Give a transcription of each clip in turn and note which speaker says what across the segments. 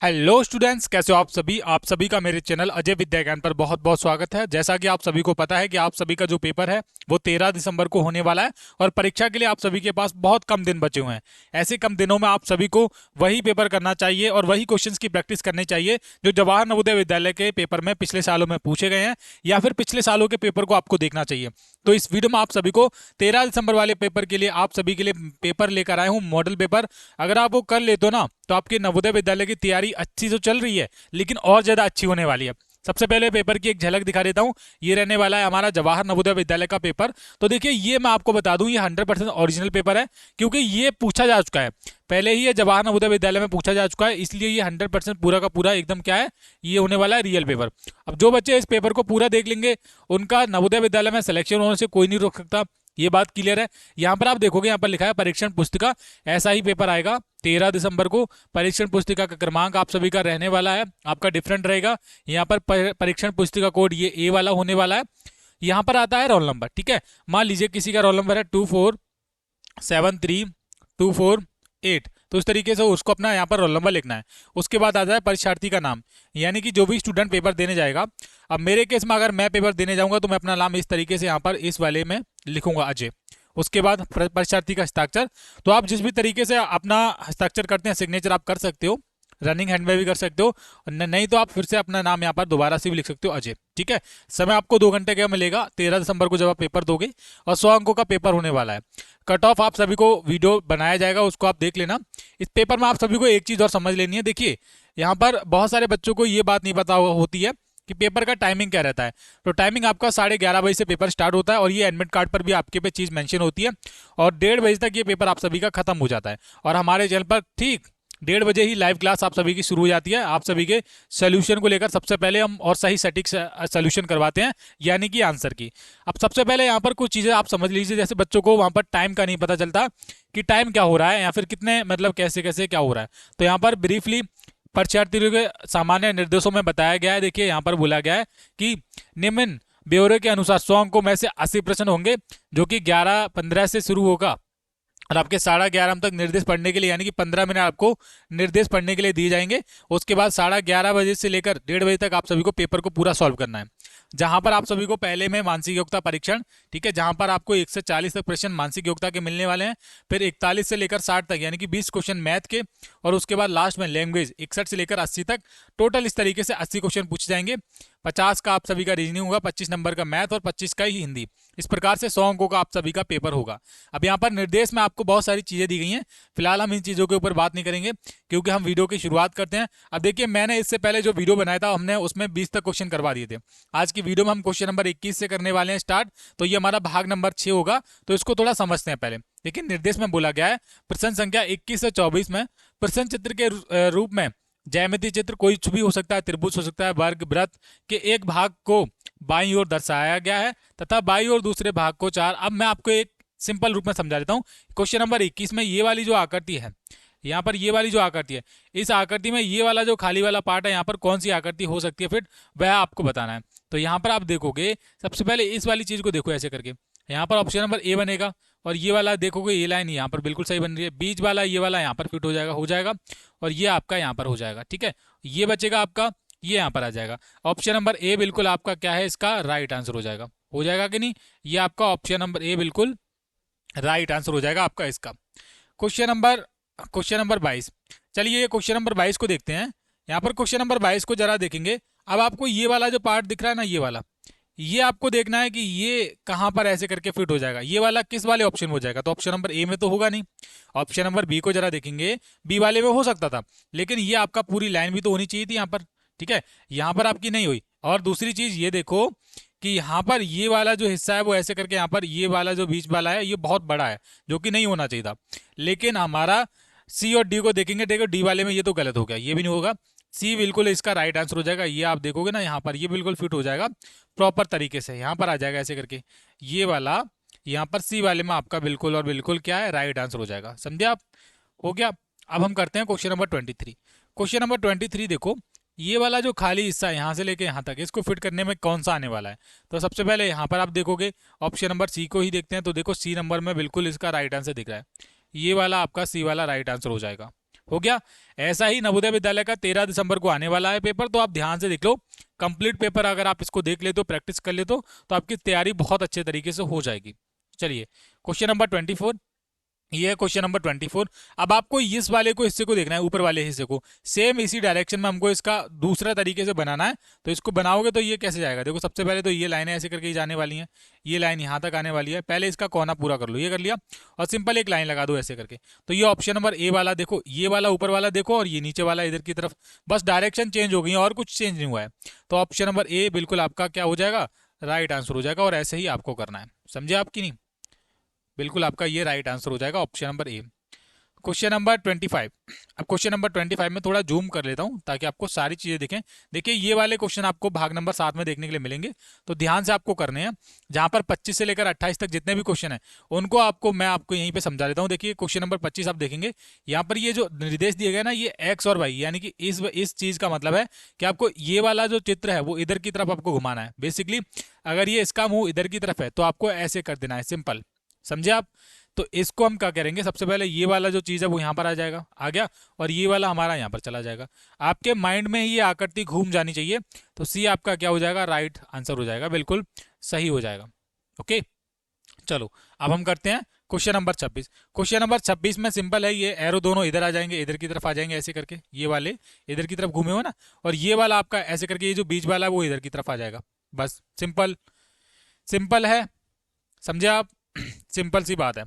Speaker 1: Hello students, कैसे हो आप सभी का मेरे चैनल अजय विद्या ज्ञान पर बहुत बहुत स्वागत है। जैसा कि आप सभी को पता है कि आप सभी का जो पेपर है वो 13 दिसंबर को होने वाला है और परीक्षा के लिए आप सभी के पास बहुत कम दिन बचे हुए हैं। ऐसे कम दिनों में आप सभी को वही पेपर करना चाहिए और वही क्वेश्चंस की प्रैक्टिस करनी चाहिए जो जवाहर नवोदय विद्यालय के पेपर में पिछले सालों में पूछे गए हैं, या फिर पिछले सालों के पेपर को आपको देखना चाहिए। तो इस वीडियो में आप सभी को 13 दिसंबर वाले पेपर के लिए आप सभी के लिए पेपर लेकर आए हूँ, मॉडल पेपर। अगर आप वो कर लेते हो ना तो आपके नवोदय विद्यालय की तैयारी अच्छी तो चल रही है, लेकिन और ज्यादा अच्छी होने वाली है। सबसे पहले पेपर की एक झलक दिखा देता हूँ। ये रहने वाला है हमारा जवाहर नवोदय विद्यालय का पेपर। तो देखिए, ये मैं आपको बता दूं, ये 100% ओरिजिनल पेपर है, क्योंकि ये पूछा जा चुका है पहले ही। ये जवाहर नवोदय विद्यालय में पूछा जा चुका है, इसलिए ये 100% पूरा का पूरा एकदम क्या है, ये होने वाला है रियल पेपर। अब जो बच्चे इस पेपर को पूरा देख लेंगे उनका नवोदय विद्यालय में सिलेक्शन होने से कोई नहीं रोक सकता, ये बात क्लियर है। यहाँ पर आप देखोगे, यहाँ पर लिखा है परीक्षण पुस्तिका, ऐसा ही पेपर आएगा 13 दिसंबर को। परीक्षण पुस्तिका का क्रमांक आप सभी का रहने वाला है, आपका डिफरेंट रहेगा। यहाँ पर परीक्षण पुस्तिका कोड ये ए वाला होने वाला है। यहाँ पर आता है रोल नंबर, ठीक है। मान लीजिए किसी का रोल नंबर है 2473248, तो इस तरीके से उसको अपना यहाँ पर रोल नंबर लिखना है। उसके बाद आता है परीक्षार्थी का नाम, यानी कि जो भी स्टूडेंट पेपर देने जाएगा। अब मेरे केस में अगर मैं पेपर देने जाऊंगा तो मैं अपना नाम इस तरीके से यहाँ पर इस वाले में लिखूंगा, अजय। उसके बाद परीक्षार्थी का हस्ताक्षर। तो आप जिस भी तरीके से अपना हस्ताक्षर करते हैं, सिग्नेचर आप कर सकते हो, रनिंग हैंड में भी कर सकते हो, नहीं तो आप फिर से अपना नाम यहाँ पर दोबारा से भी लिख सकते हो, अजय, ठीक है। समय आपको 2 घंटे का मिलेगा 13 दिसंबर को जब आप पेपर दोगे, और 100 अंकों का पेपर होने वाला है। कट ऑफ आप सभी को वीडियो बनाया जाएगा, उसको आप देख लेना। इस पेपर में आप सभी को एक चीज और समझ लेनी है। देखिए, यहाँ पर बहुत सारे बच्चों को ये बात नहीं पता होती है कि पेपर का टाइमिंग क्या रहता है। तो टाइमिंग आपका 11:30 बजे से पेपर स्टार्ट होता है, और ये एडमिट कार्ड पर भी आपके पे चीज मेंशन होती है, और 1:30 बजे तक ये पेपर आप सभी का खत्म हो जाता है। और हमारे चैनल पर ठीक 1:30 बजे ही लाइव क्लास आप सभी की शुरू हो जाती है। आप सभी के सोल्यूशन को लेकर सबसे पहले हम और सही सटीक सोल्यूशन करवाते हैं, यानी कि आंसर की। अब सबसे पहले यहाँ पर कुछ चीजें आप समझ लीजिए। जैसे बच्चों को वहां पर टाइम का नहीं पता चलता कि टाइम क्या हो रहा है, या फिर कितने मतलब कैसे कैसे क्या हो रहा है। तो यहाँ पर ब्रीफली परीक्षार्थियों के सामान्य निर्देशों में बताया गया है। देखिए, यहाँ पर बोला गया है कि निम्न ब्यौरे के अनुसार 100 अंकों में से 80 प्रश्न होंगे, जो कि 11:15 से शुरू होगा, और आपके 11:30 तक निर्देश पढ़ने के लिए, यानी कि 15 मिनट आपको निर्देश पढ़ने के लिए दिए जाएंगे। उसके बाद 11:30 बजे से लेकर 1:30 बजे तक आप सभी को पेपर को पूरा सॉल्व करना है, जहां पर आप सभी को पहले में मानसिक योग्यता परीक्षण, ठीक है, जहां पर आपको 1 से 40 तक प्रश्न मानसिक योग्यता के मिलने वाले हैं। फिर 41 से लेकर 60 तक, यानी कि 20 क्वेश्चन मैथ के, और उसके बाद लास्ट में लैंग्वेज 61 से लेकर 80 तक। टोटल इस तरीके से 80 क्वेश्चन पूछे जाएंगे। 50 का आप सभी का रीजनिंग होगा, 25 नंबर का मैथ, और 25 का ही हिंदी। इस प्रकार से 100 अंकों का आप सभी का पेपर होगा। अब यहाँ पर निर्देश में आपको बहुत सारी चीजें दी गई हैं। फिलहाल हम इन चीजों के ऊपर बात नहीं करेंगे, क्योंकि हम वीडियो की शुरुआत करते हैं। अब देखिए, मैंने इससे पहले जो वीडियो बनाया था, हमने उसमें 20 तक क्वेश्चन करवा दिए थे। आज की वीडियो में हम क्वेश्चन नंबर 21 से करने वाले हैं स्टार्ट। तो ये हमारा भाग नंबर 6 होगा। तो इसको थोड़ा समझते हैं पहले। देखिए, निर्देश में बोला गया है प्रश्न संख्या 21 से 24 में प्रश्न चित्र के रूप में ज्यामिति चित्र कोई भी हो सकता है, त्रिभुज हो सकता है, वर्ग, वृत्त के एक भाग को बाईं ओर दर्शाया गया है तथा बाईं ओर दूसरे भाग को 4। अब मैं आपको एक सिंपल रूप में समझा देता हूं। क्वेश्चन नंबर 21 में ये वाली जो आकृति है, यहाँ पर ये वाली जो आकृति है, इस आकृति में ये वाला जो खाली वाला पार्ट है, यहाँ पर कौन सी आकृति हो सकती है, फिर वह आपको बताना है। तो यहाँ पर आप देखोगे, सबसे पहले इस वाली चीज को देखो ऐसे करके। यहाँ पर ऑप्शन नंबर ए बनेगा, और ये वाला देखोगे, ये लाइन यहाँ पर बिल्कुल सही बन रही है। बीच वाला ये वाला यहाँ पर फिट हो जाएगा, और ये आपका यहाँ पर हो जाएगा, ठीक है। ये बचेगा आपका, ये यहाँ पर आ जाएगा। ऑप्शन नंबर ए बिल्कुल आपका क्या है, इसका राइट आंसर हो जाएगा कि नहीं। ये आपका ऑप्शन नंबर ए बिल्कुल राइट आंसर हो जाएगा आपका इसका। Question number 22। चलिए, ये क्वेश्चन नंबर 22 को देखते हैं। यहाँ पर क्वेश्चन नंबर 22 को जरा देखेंगे। अब आपको ये वाला जो पार्ट दिख रहा है ना, ये वाला, ये आपको देखना है कि ये कहां पर ऐसे करके फिट हो जाएगा। ये वाला किस वाले ऑप्शन में हो जाएगा, तो ऑप्शन नंबर ए में तो होगा नहीं। ऑप्शन नंबर बी को जरा देखेंगे, बी वाले में हो सकता था, लेकिन ये आपका पूरी लाइन भी तो होनी चाहिए थी यहाँ पर, ठीक है। यहाँ पर आपकी नहीं हुई। और दूसरी चीज ये देखो कि यहाँ पर ये वाला जो हिस्सा है वो ऐसे करके, यहाँ पर ये वाला जो बीच वाला है ये बहुत बड़ा है, जो कि नहीं होना चाहिए था। लेकिन हमारा सी और डी को देखेंगे, देखो डी वाले में ये तो गलत हो गया, ये भी नहीं होगा। सी बिल्कुल इसका राइट आंसर हो जाएगा। ये आप देखोगे ना, यहाँ पर ये बिल्कुल फिट हो जाएगा प्रॉपर तरीके से, यहाँ पर आ जाएगा ऐसे करके। ये वाला यहाँ पर सी वाले में आपका बिल्कुल और बिल्कुल क्या है, राइट आंसर हो जाएगा। समझे आप, हो गया। अब हम करते हैं क्वेश्चन नंबर 23। क्वेश्चन नंबर 23 देखो, ये वाला जो खाली हिस्सा है यहाँ से लेके यहाँ तक, इसको फिट करने में कौन सा आने वाला है। तो सबसे पहले यहाँ पर आप देखोगे, ऑप्शन नंबर सी को ही देखते हैं। तो देखो, सी नंबर में बिल्कुल इसका राइट आंसर दिख रहा है, ये वाला आपका सी वाला राइट आंसर हो जाएगा, हो गया। ऐसा ही नवोदय विद्यालय का 13 दिसंबर को आने वाला है पेपर, तो आप ध्यान से देख लो। कंप्लीट पेपर अगर आप इसको देख लेते हो, प्रैक्टिस कर लेते हो, तो आपकी तैयारी बहुत अच्छे तरीके से हो जाएगी। चलिए क्वेश्चन नंबर 24, ये है क्वेश्चन नंबर 24। अब आपको इस वाले को हिस्से को देखना है, ऊपर वाले हिस्से को सेम इसी डायरेक्शन में हमको इसका दूसरा तरीके से बनाना है। तो इसको बनाओगे तो ये कैसे जाएगा, देखो सबसे पहले तो ये लाइनें ऐसे करके ही जाने वाली हैं, ये लाइन यहाँ तक आने वाली है। पहले इसका कोना पूरा कर लो, ये कर लिया, और सिंपल एक लाइन लगा दो ऐसे करके। तो ये ऑप्शन नंबर ए वाला देखो, ये वाला ऊपर वाला देखो, और ये नीचे वाला इधर की तरफ, बस डायरेक्शन चेंज हो गई है और कुछ चेंज नहीं हुआ है। तो ऑप्शन नंबर ए बिल्कुल आपका क्या हो जाएगा, राइट आंसर हो जाएगा। और ऐसे ही आपको करना है, समझे आपकी नहीं, बिल्कुल आपका ये राइट आंसर हो जाएगा, option number A. Question number 25। अब क्वेश्चन नंबर 25 में थोड़ा जूम कर लेता हूं ताकि आपको सारी चीजें दिखें। देखिए ये वाले क्वेश्चन आपको भाग नंबर 7 में देखने के लिए मिलेंगे, तो ध्यान से आपको करने हैं। जहां पर 25 से लेकर 28 तक जितने भी क्वेश्चन हैं उनको आपको मैं आपको यहीं पे समझा देता हूं। देखिए क्वेश्चन नंबर 25 आप देखेंगे, यहाँ पर ये जो निर्देश दिए गए ना, ये एक्स और वाई, यानी कि इस चीज का मतलब है कि आपको ये वाला जो चित्र है वो इधर की तरफ आपको घुमाना है। बेसिकली अगर ये इसका मुंह इधर की तरफ है तो आपको ऐसे कर देना है, सिंपल, समझे आप। तो इसको हम क्या करेंगे, सबसे पहले ये वाला जो चीज़ है वो यहाँ पर आ जाएगा, आ गया, और ये वाला हमारा यहाँ पर चला जाएगा। आपके माइंड में ही ये आकृति घूम जानी चाहिए। तो सी आपका क्या हो जाएगा, राइट आंसर हो जाएगा, बिल्कुल सही हो जाएगा। ओके, चलो अब हम करते हैं क्वेश्चन नंबर 26। क्वेश्चन नंबर 26 में सिंपल है, ये एरो दोनों इधर आ जाएंगे, इधर की तरफ आ जाएंगे ऐसे करके, ये वाले इधर की तरफ घूमे हो ना, और ये वाला आपका ऐसे करके, ये जो बीच वाला है वो इधर की तरफ आ जाएगा। बस सिंपल, सिंपल है, समझे आप। सिंपल सी बात है।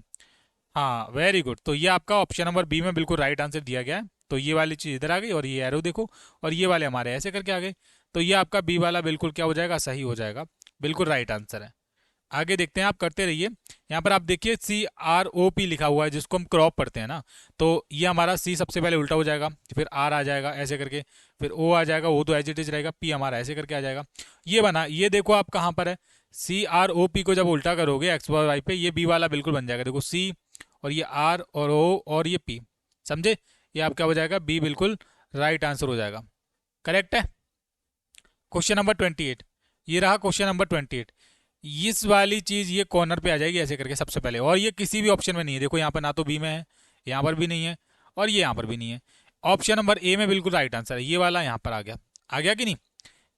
Speaker 1: हाँ वेरी गुड, तो ये आपका ऑप्शन नंबर बी में बिल्कुल राइट आंसर दिया गया है। तो ये वाली चीज इधर आ गई, और ये एरो देखो, और ये वाले हमारे ऐसे करके आ गए। तो ये आपका बी वाला बिल्कुल क्या हो जाएगा, सही हो जाएगा, बिल्कुल राइट आंसर है। आगे देखते हैं, आप करते रहिए। यहाँ पर आप देखिए CROP लिखा हुआ है, जिसको हम क्रॉप पढ़ते हैं ना, तो ये हमारा सी सबसे पहले उल्टा हो जाएगा, फिर आर आ जाएगा ऐसे करके, फिर ओ आ जाएगा, वो तो एज इट इज रहेगा, पी हमारा ऐसे करके आ जाएगा। ये बना, ये देखो आप कहाँ पर है, CROP को जब उल्टा करोगे एक्स और वाई पे, ये बी वाला बिल्कुल बन जाएगा, देखो सी और ये आर और ओ और ये पी, समझे। ये आपका हो जाएगा बी, बिल्कुल राइट आंसर हो जाएगा, करेक्ट है। क्वेश्चन नंबर 28, ये रहा क्वेश्चन नंबर 28। इस वाली चीज ये कॉर्नर पे आ जाएगी ऐसे करके सबसे पहले, और ये किसी भी ऑप्शन में नहीं है, देखो यहाँ पर ना तो बी में है, यहाँ पर भी नहीं है, और ये यहाँ पर भी नहीं है। ऑप्शन नंबर ए में बिल्कुल राइट आंसर है, ये वाला यहाँ पर आ गया, आ गया कि नहीं,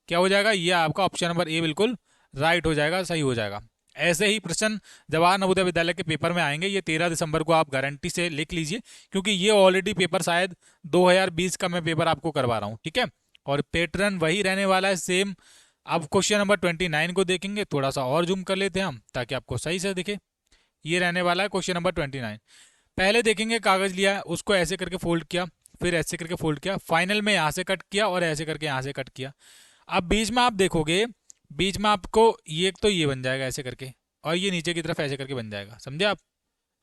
Speaker 1: क्या हो जाएगा, ये आपका ऑप्शन नंबर ए बिल्कुल राइट हो जाएगा, सही हो जाएगा। ऐसे ही प्रश्न जवाहर नवोदय विद्यालय के पेपर में आएंगे, ये 13 दिसंबर को आप गारंटी से लिख लीजिए, क्योंकि ये ऑलरेडी पेपर शायद 2020 का मैं पेपर आपको करवा रहा हूँ, ठीक है, और पैटर्न वही रहने वाला है सेम। अब क्वेश्चन नंबर 29 को देखेंगे, थोड़ा सा और जूम कर लेते हैं हम ताकि आपको सही से दिखे। ये रहने वाला है क्वेश्चन नंबर 29। पहले देखेंगे, कागज लिया है, उसको ऐसे करके फोल्ड किया, फिर ऐसे करके फोल्ड किया, फाइनल में यहाँ से कट किया और ऐसे करके यहाँ से कट किया। अब बीच में आप देखोगे, बीच में आपको ये तो ये बन जाएगा ऐसे करके, और ये नीचे की तरफ ऐसे करके बन जाएगा, समझे आप,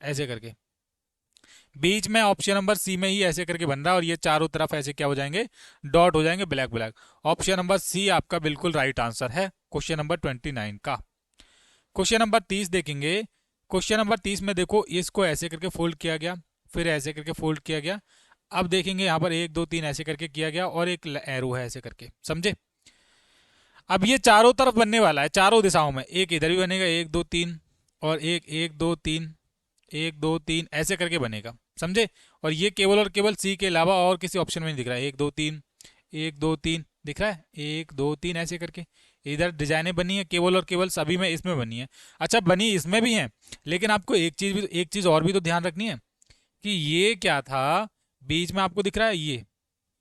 Speaker 1: ऐसे करके बीच में ऑप्शन नंबर सी में ही ऐसे करके बन रहा है, और ये चारों तरफ ऐसे क्या हो जाएंगे, डॉट हो जाएंगे, black black. Option number C आपका बिल्कुल राइट आंसर है क्वेश्चन नंबर 29 का। क्वेश्चन नंबर 30 देखेंगे। क्वेश्चन नंबर 30 में देखो, इसको ऐसे करके फोल्ड किया गया, फिर ऐसे करके फोल्ड किया गया। अब देखेंगे यहाँ पर 1 2 3 ऐसे करके किया गया, और एक एरो है ऐसे करके, समझे। अब ये चारों तरफ बनने वाला है, चारों दिशाओं में, एक इधर भी बनेगा 1 2 3, और एक 1 2 3 1 2 3 ऐसे करके बनेगा, समझे। और ये केवल और केवल सी के अलावा और किसी ऑप्शन में नहीं दिख रहा है। 1 2 3 1 2 3 दिख रहा है, 1 2 3 ऐसे करके इधर डिजाइनें बनी है, केवल और केवल सभी में इसमें बनी है। अच्छा बनी इसमें भी है, लेकिन आपको एक चीज और भी तो ध्यान रखनी है कि ये क्या था, बीच में आपको दिख रहा है ये,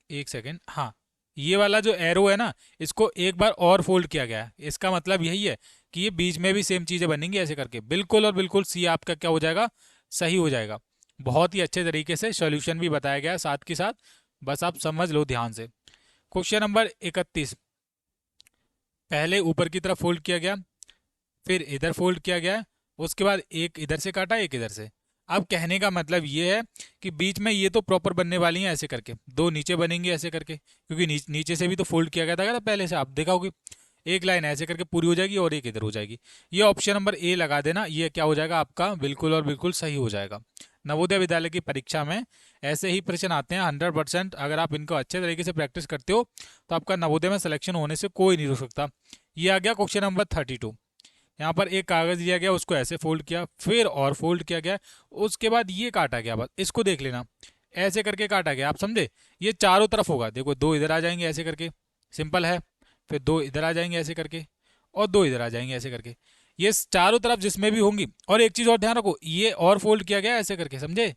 Speaker 1: एक सेकेंड, हाँ, ये वाला जो एरो है ना, इसको एक बार और फोल्ड किया गया है, इसका मतलब यही है कि ये बीच में भी सेम चीजें बनेंगी ऐसे करके, बिल्कुल और बिल्कुल सी आपका क्या हो जाएगा, सही हो जाएगा। बहुत ही अच्छे तरीके से सॉल्यूशन भी बताया गया है साथ के साथ, बस आप समझ लो ध्यान से। क्वेश्चन नंबर 31, पहले ऊपर की तरफ फोल्ड किया गया, फिर इधर फोल्ड किया गया, उसके बाद एक इधर से काटा, एक इधर से। अब कहने का मतलब ये है कि बीच में ये तो प्रॉपर बनने वाली हैं ऐसे करके, दो नीचे बनेंगी ऐसे करके, क्योंकि नीचे से भी तो फोल्ड किया गया था पहले से, आप देखा होगी। एक लाइन ऐसे करके पूरी हो जाएगी और एक इधर हो जाएगी। ये ऑप्शन नंबर ए लगा देना, ये क्या हो जाएगा आपका, बिल्कुल और बिल्कुल सही हो जाएगा। नवोदय विद्यालय की परीक्षा में ऐसे ही प्रश्न आते हैं 100%। अगर आप इनको अच्छे तरीके से प्रैक्टिस करते हो तो आपका नवोदय में सिलेक्शन होने से कोई नहीं रुक सकता। ये आ गया क्वेश्चन नंबर 32। यहाँ पर एक कागज दिया गया, उसको ऐसे फोल्ड किया, फिर और फोल्ड किया गया, उसके बाद ये काटा गया, बस इसको देख लेना। ऐसे करके काटा गया, आप समझे। ये चारों तरफ होगा, देखो 2 इधर आ जाएंगे ऐसे करके, सिंपल है। फिर 2 इधर आ जाएंगे ऐसे करके, और 2 इधर आ जाएंगे ऐसे करके। ये चारों तरफ जिसमें भी होंगी। और एक चीज़ और ध्यान रखो, ये और फोल्ड किया गया ऐसे करके, समझे।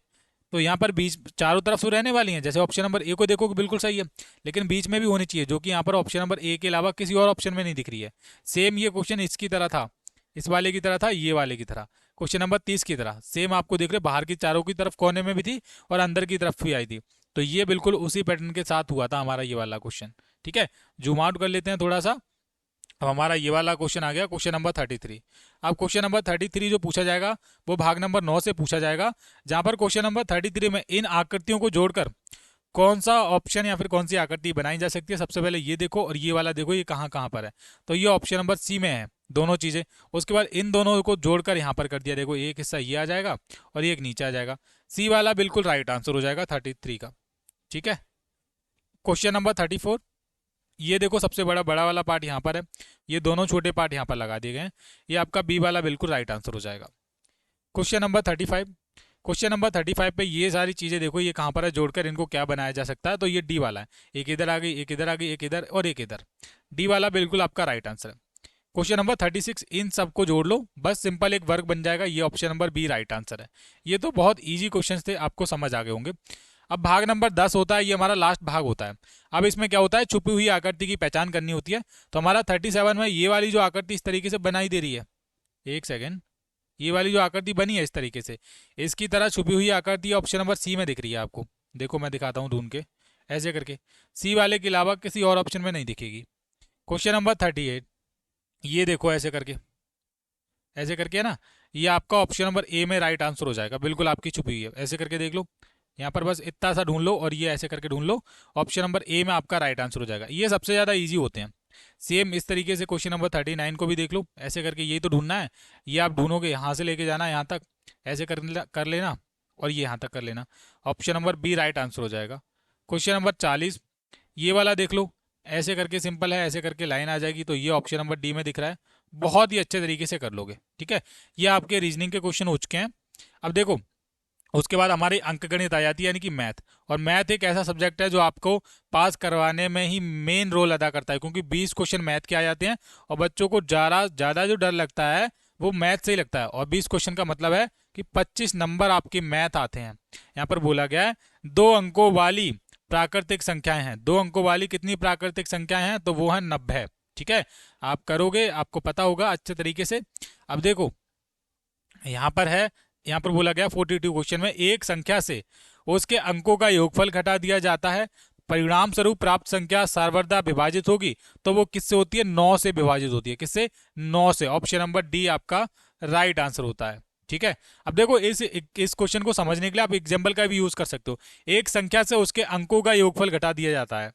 Speaker 1: तो यहाँ पर बीच चारों तरफ तो रहने वाली हैं, जैसे ऑप्शन नंबर ए को देखो कि बिल्कुल सही है, लेकिन बीच में भी होनी चाहिए, जो कि यहाँ पर ऑप्शन नंबर ए के अलावा किसी और ऑप्शन में नहीं दिख रही है। सेम ये क्वेश्चन इसकी तरह था, इस वाले की तरह था, ये वाले की तरह, क्वेश्चन नंबर 30 की तरह सेम आपको दिख रहे, बाहर की चारों की तरफ कोने में भी थी और अंदर की तरफ भी आई थी। तो ये बिल्कुल उसी पैटर्न के साथ हुआ था हमारा ये वाला क्वेश्चन। ठीक है, जूम आउट कर लेते हैं थोड़ा सा। अब हमारा ये वाला क्वेश्चन आ गया, क्वेश्चन नंबर 33। अब क्वेश्चन नंबर 33 जो पूछा जाएगा वो भाग नंबर 9 से पूछा जाएगा, जहां पर क्वेश्चन नंबर 33 में इन आकृतियों को जोड़कर कौन सा ऑप्शन या फिर कौन सी आकृति बनाई जा सकती है। सबसे पहले ये देखो और ये वाला देखो, ये कहाँ कहाँ पर है। तो ये ऑप्शन नंबर सी में है दोनों चीजें। उसके बाद इन दोनों को जोड़कर यहाँ पर कर दिया, देखो एक हिस्सा ये आ जाएगा और एक नीचे आ जाएगा। सी वाला बिल्कुल राइट आंसर हो जाएगा 33 का। ठीक है, क्वेश्चन नंबर 34, ये देखो सबसे बड़ा बड़ा वाला पार्ट यहाँ पर है, ये दोनों छोटे पार्ट यहाँ पर लगा दिए गए हैं। ये आपका बी वाला बिल्कुल राइट आंसर हो जाएगा। क्वेश्चन नंबर 35, क्वेश्चन नंबर 35 पे ये सारी चीज़ें देखो, ये कहाँ पर है, जोड़कर इनको क्या बनाया जा सकता है। तो ये डी वाला है, एक इधर आ गई, एक इधर आ गई, एक इधर और एक इधर। डी वाला बिल्कुल आपका राइट आंसर है। क्वेश्चन नंबर 36, इन सबको जोड़ लो, बस सिंपल एक वर्ग बन जाएगा। ये option number B right answer है। ये तो बहुत ईजी क्वेश्चन थे, आपको समझ आ गए होंगे। अब भाग नंबर 10 होता है, ये हमारा लास्ट भाग होता है। अब इसमें क्या होता है, छुपी हुई आकृति की पहचान करनी होती है। तो हमारा 37 में ये वाली जो आकृति इस तरीके से बनाई दे रही है, एक सेकेंड, ये वाली जो आकृति बनी है इस तरीके से, इसकी तरह छुपी हुई आकृति ऑप्शन नंबर सी में दिख रही है आपको। देखो मैं दिखाता हूँ ढूंढ के, ऐसे करके सी वाले के अलावा किसी और ऑप्शन में नहीं दिखेगी। क्वेश्चन नंबर 38, ये देखो ऐसे करके, ऐसे करके है ना, ये आपका ऑप्शन नंबर ए में राइट आंसर हो जाएगा, बिल्कुल आपकी छुपी हुई है। ऐसे करके देख लो, यहाँ पर बस इतना सा ढूंढ लो और ये ऐसे करके ढूंढ लो, ऑप्शन नंबर ए में आपका राइट आंसर हो जाएगा। ये सबसे ज़्यादा ईजी होते हैं। सेम इस तरीके से क्वेश्चन नंबर 39 को भी देख लो, ऐसे करके यही तो ढूंढना है। ये आप ढूंढोगे, यहाँ से लेके जाना यहाँ तक, ऐसे कर लेना और ये यहाँ तक कर लेना, option number B right answer हो जाएगा। क्वेश्चन नंबर 40, ये वाला देख लो, ऐसे करके सिंपल है, ऐसे करके लाइन आ जाएगी। तो ये ऑप्शन नंबर डी में दिख रहा है, बहुत ही अच्छे तरीके से कर लोगे। ठीक है, ये आपके रीजनिंग के क्वेश्चन हो चुके हैं। अब देखो उसके बाद हमारी अंकगणित आ जाती है, यानी कि मैथ। और मैथ एक ऐसा सब्जेक्ट है जो आपको पास करवाने में ही मेन रोल अदा करता है, क्योंकि 20 क्वेश्चन मैथ के आ जाते हैं और बच्चों को ज़्यादा ज़्यादा जो डर लगता है वो मैथ से ही लगता है। और 20 क्वेश्चन का मतलब है कि 25 नंबर आपके मैथ आते हैं। यहाँ पर बोला गया है 2 अंकों वाली प्राकृतिक संख्याएं हैं। 2 अंकों वाली कितनी प्राकृतिक संख्याएं हैं, तो वो है 90। ठीक है, आप करोगे, आपको पता होगा अच्छे तरीके से। अब देखो यहाँ पर है, यहाँ पर बोला गया 42 क्वेश्चन में, एक संख्या से उसके अंकों का योगफल घटा दिया जाता है, परिणाम स्वरूप प्राप्त संख्या सर्वदा विभाजित होगी, तो वो किससे होती है, 9 से विभाजित होती है। किससे, 9 से। ऑप्शन नंबर डी आपका राइट आंसर होता है। ठीक है, अब देखो इस क्वेश्चन को समझने के लिए आप एग्जाम्पल का भी यूज कर सकते हो। एक संख्या से उसके अंकों का योगफल घटा दिया जाता है,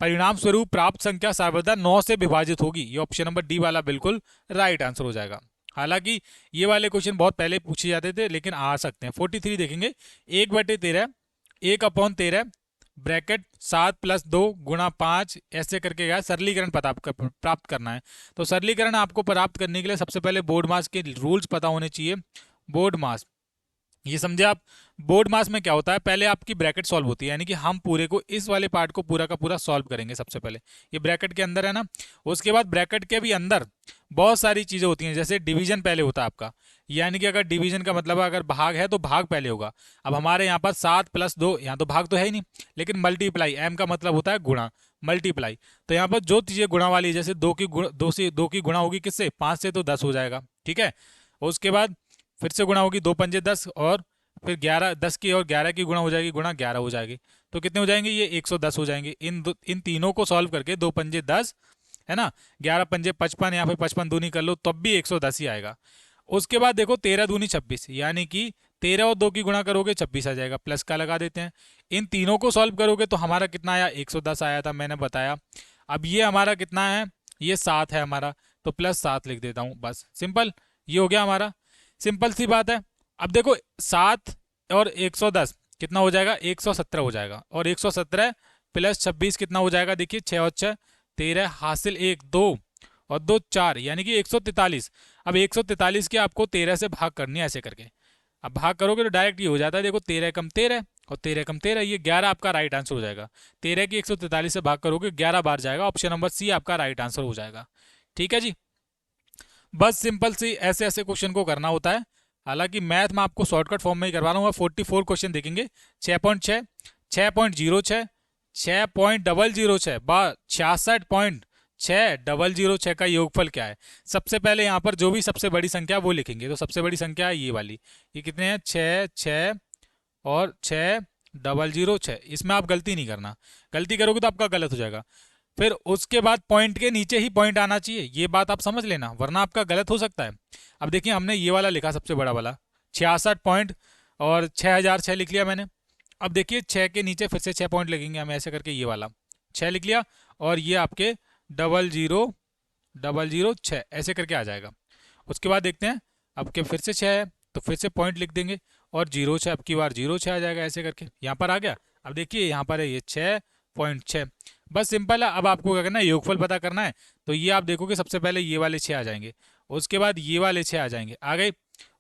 Speaker 1: परिणाम स्वरूप प्राप्त संख्या सर्वदा 9 से विभाजित होगी। ये ऑप्शन नंबर डी वाला बिल्कुल राइट आंसर हो जाएगा। हालांकि ये वाले क्वेश्चन बहुत पहले पूछे जाते थे, लेकिन आ सकते हैं। 43 देखेंगे, 1/13, 1/13 ब्रैकेट 7 + 2 × 5 ऐसे करके गया, सरलीकरण प्राप्त करना है। तो सरलीकरण आपको प्राप्त करने के लिए सबसे पहले बोर्ड मास के रूल्स पता होने चाहिए। बोर्ड मास, ये समझे आप, बोर्ड मास में क्या होता है, पहले आपकी ब्रैकेट सॉल्व होती है, यानी कि हम पूरे को, इस वाले पार्ट को पूरा का पूरा सॉल्व करेंगे सबसे पहले। ये ब्रैकेट के अंदर है ना, उसके बाद ब्रैकेट के भी अंदर बहुत सारी चीजें होती हैं, जैसे डिवीजन पहले होता है आपका, यानी कि अगर डिवीजन का मतलब अगर भाग है तो भाग पहले होगा। अब हमारे यहाँ पर 7 + 2, यहाँ तो भाग तो है ही नहीं, लेकिन मल्टीप्लाई, एम का मतलब होता है गुणा, मल्टीप्लाई। तो यहाँ पर जो चीजें गुणा वाली, जैसे 2 की गुणा होगी किससे, 5 से, तो 10 हो जाएगा। ठीक है, उसके बाद फिर से गुणा होगी, 2 × 5 = 10, और फिर 11, 10 की और 11 की गुणा हो जाएगी, गुणा 11 हो जाएगी। तो कितने हो जाएंगे, ये 110 हो जाएंगे। इन तीनों को सॉल्व करके 2 × 5 = 10 है ना, 11 × 5 = 55, या फिर 55 दूनी कर लो तब भी 110 ही आएगा। उसके बाद देखो 13 दूनी 26, यानी कि 13 और 2 की गुणा करोगे 26 आ जाएगा, प्लस का लगा देते हैं। इन तीनों को सॉल्व करोगे तो हमारा कितना आया, 110 आया था, मैंने बताया। अब ये हमारा कितना है, ये 7 है हमारा, तो +7 लिख देता हूँ, बस सिंपल, ये हो गया हमारा, सिंपल सी बात है। अब देखो 7 और 110 कितना हो जाएगा, 117 हो जाएगा, और 117 + 26 कितना हो जाएगा, देखिए 6 और 6 13, हासिल 1, 2 और 2 4, यानी कि 143। अब 143 के आपको 13 से भाग करनी है ऐसे करके। अब भाग करोगे तो डायरेक्ट ये हो जाता है, देखो 13 कम 13 और 13 कम 13, ये 11 आपका राइट आंसर हो जाएगा। 13 की 143 से भाग करोगे 11 बार जाएगा, ऑप्शन नंबर सी आपका राइट आंसर हो जाएगा। ठीक है जी, बस सिंपल सी ऐसे ऐसे क्वेश्चन को करना होता है। हालांकि मैथ में आपको शॉर्टकट फॉर्म में ही करवा रहा हूँ। 44 क्वेश्चन देखेंगे, 6.6, 6.06, 6.006, 66.6006 का योगफल क्या है। सबसे पहले यहाँ पर जो भी सबसे बड़ी संख्या वो लिखेंगे, तो सबसे बड़ी संख्या है ये वाली, ये कितने हैं 6, 6 और 6.006। इसमें आप गलती नहीं करना, गलती करोगे तो आपका गलत हो जाएगा। फिर उसके बाद पॉइंट के नीचे ही पॉइंट आना चाहिए, ये बात आप समझ लेना, वरना आपका गलत हो सकता है। अब देखिए हमने ये वाला लिखा सबसे बड़ा वाला 66 पॉइंट और 6006 लिख लिया मैंने। अब देखिए 6 के नीचे फिर से 6 पॉइंट लगेंगे हमें, ऐसे करके ये वाला 6 लिख लिया और ये आपके 000006 ऐसे करके आ जाएगा। उसके बाद देखते हैं अब के फिर से 6 है तो फिर से पॉइंट लिख देंगे और 06 अब की बार 06 आ जाएगा, ऐसे करके यहाँ पर आ गया। अब देखिए यहाँ पर है ये 6.6, बस सिंपल है। अब आपको क्या करना है, योगफल पता करना है। तो ये आप देखोगे सबसे पहले ये वाले 6 आ जाएंगे, उसके बाद ये वाले 6 आ जाएंगे, आ गए।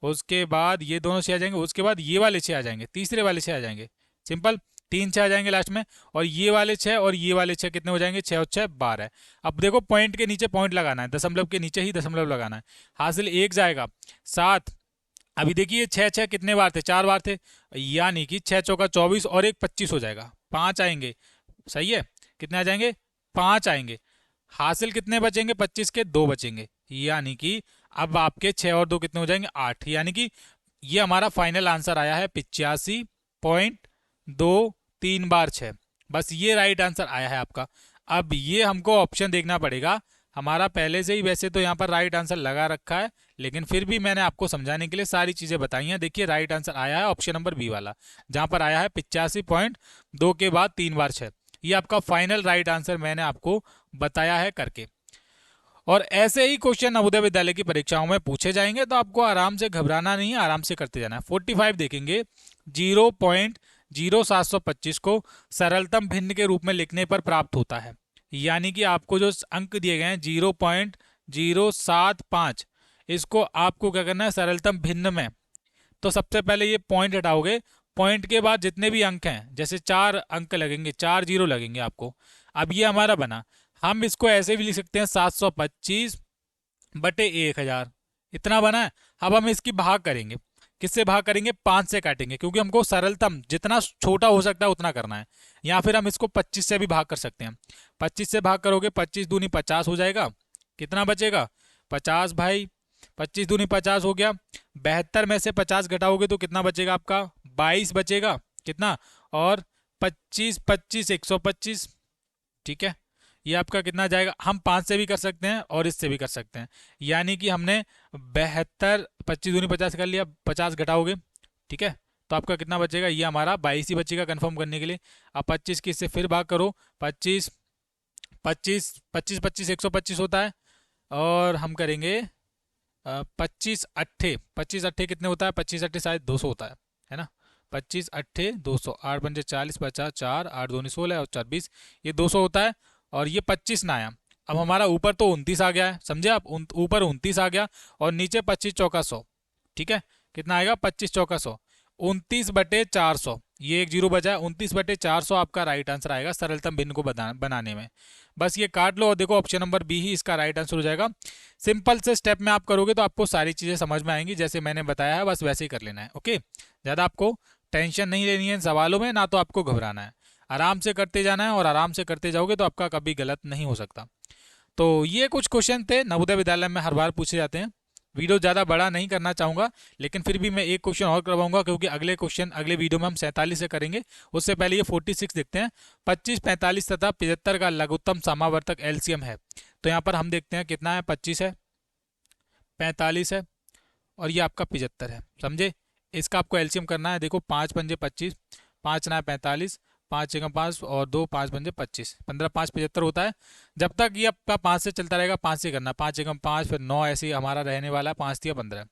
Speaker 1: उसके बाद ये दोनों 6 आ जाएंगे, उसके बाद ये वाले 6 आ जाएंगे, तीसरे वाले 6 आ जाएंगे, सिंपल 3 6 आ जाएंगे लास्ट में। और ये वाले 6 और ये वाले 6 कितने हो जाएंगे, 6 और 6 12। अब देखो पॉइंट के नीचे पॉइंट लगाना है, दशमलव के नीचे ही दशमलव लगाना है, हासिल 1 जाएगा 7। अभी देखिए 6 6 कितने बार थे, 4 बार थे, यानी कि 6 चौका 24 और 1 25 हो जाएगा, 5 आएंगे। सही है, कितने आ जाएंगे, 5 आएंगे। हासिल कितने बचेंगे, 25 के 2 बचेंगे, यानी कि अब आपके 6 और 2 कितने हो जाएंगे, 8। यानी कि ये हमारा फाइनल आंसर आया है 85.2 3 बार 6। बस ये राइट आंसर आया है आपका। अब ये हमको ऑप्शन देखना पड़ेगा, हमारा पहले से ही वैसे तो यहाँ पर राइट आंसर लगा रखा है, लेकिन फिर भी मैंने आपको समझाने के लिए सारी चीजें बताई हैं। देखिए राइट आंसर आया है ऑप्शन नंबर बी वाला, जहां पर आया है 85.2 के बाद 3 बार 6। ये आपका फाइनल राइट आंसर मैंने आपको बताया है करके। और ऐसे ही क्वेश्चन नवोदय विद्यालय की परीक्षाओं में पूछे जाएंगे, तो आपको आराम से घबराना नहीं है, आराम से करते जाना है। 45 देखेंगे, 0.0725 को सरलतम भिन्न के रूप में लिखने पर प्राप्त होता है। यानी कि आपको जो अंक दिए गए हैं 0.075, इसको आपको क्या करना है सरलतम भिन्न में। तो सबसे पहले ये पॉइंट हटाओगे, पॉइंट के बाद जितने भी अंक हैं, जैसे 4 अंक लगेंगे, 4 जीरो लगेंगे आपको। अब ये हमारा बना, हम इसको ऐसे भी लिख सकते हैं 725/1000, इतना बना है। अब हम इसकी भाग करेंगे, किससे भाग करेंगे, 5 से काटेंगे, क्योंकि हमको सरलतम जितना छोटा हो सकता है उतना करना है। या फिर हम इसको 25 से भी भाग कर सकते हैं। 25 से भाग करोगे 25 दूनी 50 हो जाएगा, कितना बचेगा 50 भाई, 25 दूनी 50 हो गया। 72 में से 50 घटाओगे तो कितना बचेगा आपका, 22 बचेगा, कितना, और 25 25 125। ठीक है, ये आपका कितना जाएगा, हम 5 से भी कर सकते हैं और इससे भी कर सकते हैं। यानी कि हमने 72, 25 दूनी 50 कर लिया, 50 घटाओगे, ठीक है, तो आपका कितना बचेगा, ये हमारा 22 ही बचेगा कंफर्म करने के लिए। अब 25 की इससे फिर भाग करो, 25 25 25 25 125 होता है। और हम करेंगे 25 अट्ठे, 25 अट्ठे कितने होता है, 25 अट्ठे शायद 200 होता है ना। 25 अट्ठे 200, 8 पंजे 40, 50 4, 8 दूनी 16 और 4 20, ये 200 होता है। और ये 25 ना आया। अब हमारा ऊपर तो 29 आ गया है, समझे आप, ऊपर 29 आ गया और नीचे 25 चौका 100। ठीक है, कितना आएगा 25 चौका 100, 29/400, ये एक जीरो बचा है, 29/400 आपका राइट आंसर आएगा सरलतम भिन्न को बनाने में। बस ये काट लो और देखो ऑप्शन नंबर बी ही इसका राइट आंसर हो जाएगा। सिंपल से स्टेप में आप करोगे तो आपको सारी चीजें समझ में आएंगी, जैसे मैंने बताया है बस वैसे ही कर लेना है। ओके, ज्यादा आपको टेंशन नहीं लेनी है इन सवालों में, ना तो आपको घबराना है, आराम से करते जाना है और आराम से करते जाओगे तो आपका कभी गलत नहीं हो सकता। तो ये कुछ क्वेश्चन थे नवोदय विद्यालय में हर बार पूछे जाते हैं। वीडियो ज़्यादा बड़ा नहीं करना चाहूँगा, लेकिन फिर भी मैं एक क्वेश्चन और करवाऊंगा, क्योंकि अगले क्वेश्चन अगले वीडियो में हम 47 से करेंगे। उससे पहले ये 46 देखते हैं। 25 45 तथा 75 का लघुत्तम समावर्तक एलसीएम है। तो यहाँ पर हम देखते हैं कितना है, 25 है, 45 है और ये आपका 75 है, समझे। इसका आपको एलसीएम करना है। देखो 5 पंजे 25, 5 ना 45, 5 एकम 5 और 2 5 पंजे 25, 15 5 75 होता है। जब तक ये आपका 5 से चलता रहेगा, 5 से करना, 5 एकम 5 फिर 9, ऐसे ही हमारा रहने वाला है, 5 तिया 15।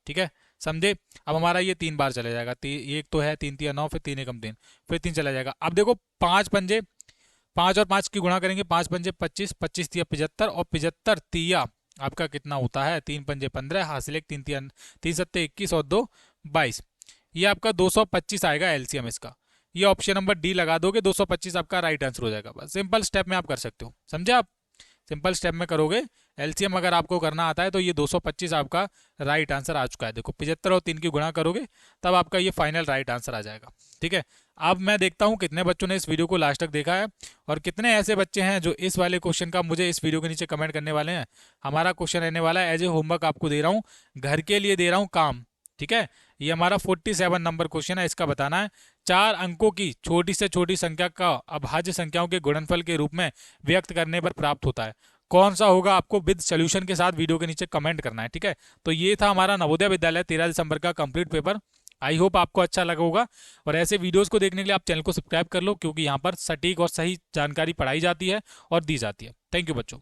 Speaker 1: ठीक है, समझे। अब हमारा ये 3 बार चला जाएगा, एक तो है 3 तिया 9, फिर 3 एकम 3, फिर 3 चला जाएगा। अब देखो 5 पंजे, 5 और 5 की गुणा करेंगे, 5 पंजे 25, 25 तिया 75 और 75 तिया आपका कितना होता है, 3 पंजे 15, हासिल एक 3 तिया 3 सत्ते 21 और 2 22। ये आपका 225 आएगा एलसीएम इसका। ये ऑप्शन नंबर डी लगा दोगे, 225 आपका राइट आंसर हो जाएगा। बस सिंपल स्टेप में आप कर सकते हो, समझे आप? सिंपल स्टेप में करोगे, एलसीएम अगर आपको करना आता है तो ये 225 आपका राइट आंसर आ चुका है। देखो 75 और 3 की गुणा करोगे तब आपका ये फाइनल राइट आंसर आ जाएगा। ठीक है, अब मैं देखता हूँ कितने बच्चों ने इस वीडियो को लास्ट तक देखा है और कितने ऐसे बच्चे हैं जो इस वाले क्वेश्चन का मुझे इस वीडियो के नीचे कमेंट करने वाले हैं। हमारा क्वेश्चन रहने वाला है, एज ए होमवर्क आपको दे रहा हूँ, घर के लिए दे रहा हूँ काम। ठीक है, ये हमारा 47 नंबर क्वेश्चन है। इसका बताना है 4 अंकों की छोटी से छोटी संख्या का अभाज्य संख्याओं के गुणनफल के रूप में व्यक्त करने पर प्राप्त होता है। कौन सा होगा आपको विद सोल्यूशन के साथ वीडियो के नीचे कमेंट करना है। ठीक है, तो ये था हमारा नवोदय विद्यालय 13 दिसंबर का कंप्लीट पेपर। आई होप आपको अच्छा लगा होगा और ऐसे वीडियोस को देखने के लिए आप चैनल को सब्सक्राइब कर लो, क्योंकि यहाँ पर सटीक और सही जानकारी पढ़ाई जाती है और दी जाती है। थैंक यू बच्चों।